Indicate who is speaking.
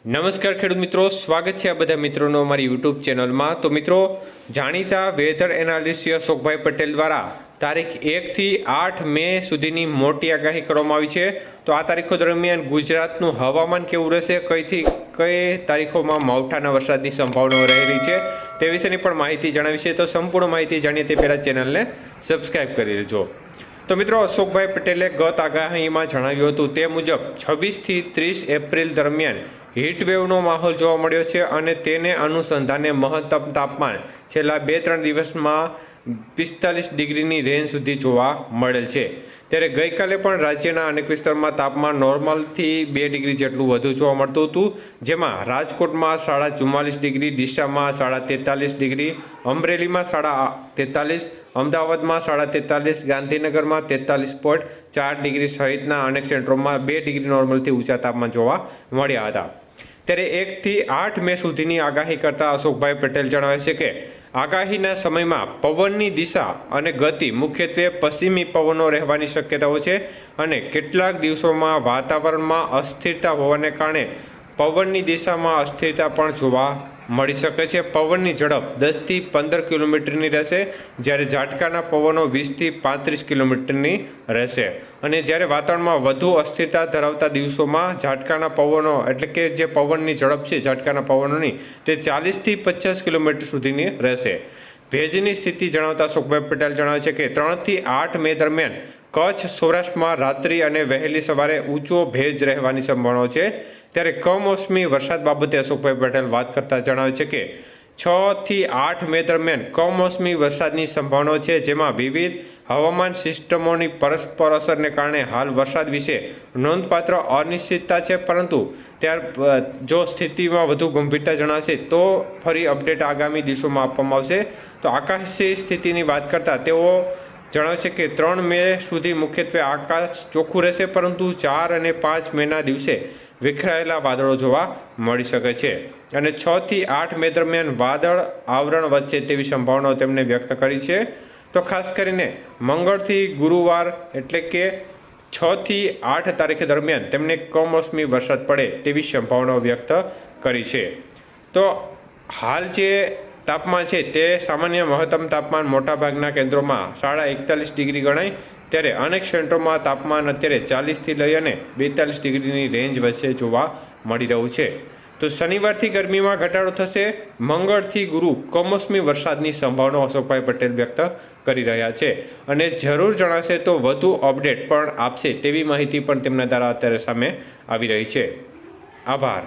Speaker 1: નમસ્કાર ખેડૂત મિત્રો, સ્વાગત છે આ બધા મિત્રોનો અમારી યુટ્યુબ ચેનલમાં। તો મિત્રો, જાણીતા વેધર એનાલિસ્ટ અશોકભાઈ પટેલ દ્વારા તારીખ 1 થી 8 મે સુધીની મોટી આગાહી કરવામાં આવી છે। તો આ તારીખો દરમિયાન ગુજરાતનું હવામાન કેવું રહેશે, કઈ તારીખોમાં માવઠાના વરસાદની સંભાવનાઓ રહેલી છે તે વિશેની પણ માહિતી જણાવી છે। તો સંપૂર્ણ માહિતી જાણીએ તે પહેલાં ચેનલને સબસ્ક્રાઈબ કરી લેજો। તો મિત્રો, અશોકભાઈ પટેલે ગત આગાહીમાં જણાવ્યું હતું તે મુજબ 26 થી 30 એપ્રિલ દરમિયાન હીટવેવનો માહોલ જોવા મળ્યો છે અને તેને અનુસંધાને મહત્તમ તાપમાન છેલ્લા 2-3 દિવસમાં 45 ડિગ્રીની રેન્જ સુધી જોવા મળેલ છે। ત્યારે ગઈકાલે પણ રાજ્યના અનેક વિસ્તારમાં તાપમાન નોર્મલથી 2 ડિગ્રી જેટલું વધુ જોવા મળતું હતું, જેમાં રાજકોટમાં 44.5 ડિગ્રી, ડીસામાં 43.5 ડિગ્રી, અમરેલીમાં 43.5, અમદાવાદમાં 43.5, ગાંધીનગરમાં 43.4 ડિગ્રી સહિતના અનેક સેન્ટરોમાં 2 ડિગ્રી નોર્મલથી ઊંચા તાપમાન જોવા મળ્યા હતા। ત્યારે 1 થી 8 મે સુધીની આગાહી કરતા અશોકભાઈ પટેલ જણાવે છે કે આગાહીના સમયમાં પવનની દિશા અને ગતિ મુખ્યત્વે પશ્ચિમી પવનો રહેવાની શક્યતાઓ છે અને કેટલાક દિવસોમાં વાતાવરણમાં અસ્થિરતા હોવાને કારણે પવનની દિશામાં અસ્થિરતા પણ જોવા મળી શકે છે। પવનની ઝડપ 10 થી 15 કિલોમીટરની રહેશે, જ્યારે ઝાટકાના પવનો 20 થી 35 કિલોમીટરની રહેશે। અને જ્યારે વાતાવરણમાં વધુ અસ્થિરતા ધરાવતા દિવસોમાં ઝાટકાના પવનો એટલે કે જે પવનની ઝડપ છે ઝાટકાના પવનોની તે 40 થી 50 કિલોમીટર સુધીની રહેશે। ભેજની સ્થિતિ જણાવતા અશોકભાઈ પટેલ જણાવે છે કે 3 થી 8 મે દરમિયાન કચ્છ સૌરાષ્ટ્રમાં રાત્રિ અને વહેલી સવારે ઊંચો ભેજ રહેવાની સંભાવના છે। ત્યારે કમોસમી વરસાદ બાબતે અશોકભાઈ પટેલ વાત કરતા જણાવે છે કે 6 થી 8 મે દરમિયાન કમોસમી વરસાદની સંભાવના છે, જેમાં વિવિધ હવામાન સિસ્ટમોની પરસ્પર અસરને કારણે હાલ વરસાદ વિશે નોંધપાત્ર અનિશ્ચિતતા છે, પરંતુ જો સ્થિતિમાં વધુ ગંભીરતા જણાશે તો ફરી અપડેટ આગામી દિવસોમાં આપવામાં આવશે। તો આકાશી સ્થિતિની વાત કરતાં તેઓ જણાવે છે કે 3 મે સુધી મુખ્યત્વે આકાશ ચોખ્ખું રહેશે, પરંતુ 4 અને 5 મેના દિવસે વિખરાયેલા વાદળો જોવા મળી શકે છે અને 6 થી 8 મે દરમિયાન વાદળ આવરણ વચ્ચે તેવી સંભાવનાઓ તેમણે વ્યક્ત કરી છે। તો ખાસ કરીને મંગળથી ગુરુવાર એટલે કે 6 થી 8 તારીખ દરમિયાન તેમણે કમોસમી વરસાદ પડે તેવી સંભાવનાઓ વ્યક્ત કરી છે। તો હાલ જે તાપમાન છે તે સામાન્ય મહત્તમ તાપમાન મોટાભાગના કેન્દ્રોમાં 41.5 ડિગ્રી ગણાય, ત્યારે અનેક સેન્ટરોમાં તાપમાન અત્યારે 40 થી લઈ અને 42 ડિગ્રીની રેન્જ વચ્ચે જોવા મળી રહ્યું છે। તો શનિવારથી ગરમીમાં ઘટાડો થશે, મંગળથી ગુરુ કમોસમી વરસાદની સંભાવના અશોકભાઈ પટેલ વ્યક્ત કરી રહ્યા છે અને જરૂર જણાશે તો વધુ અપડેટ પણ આપશે તેવી માહિતી પણ તેમના દ્વારા અત્યારે સામે આવી રહી છે। આભાર।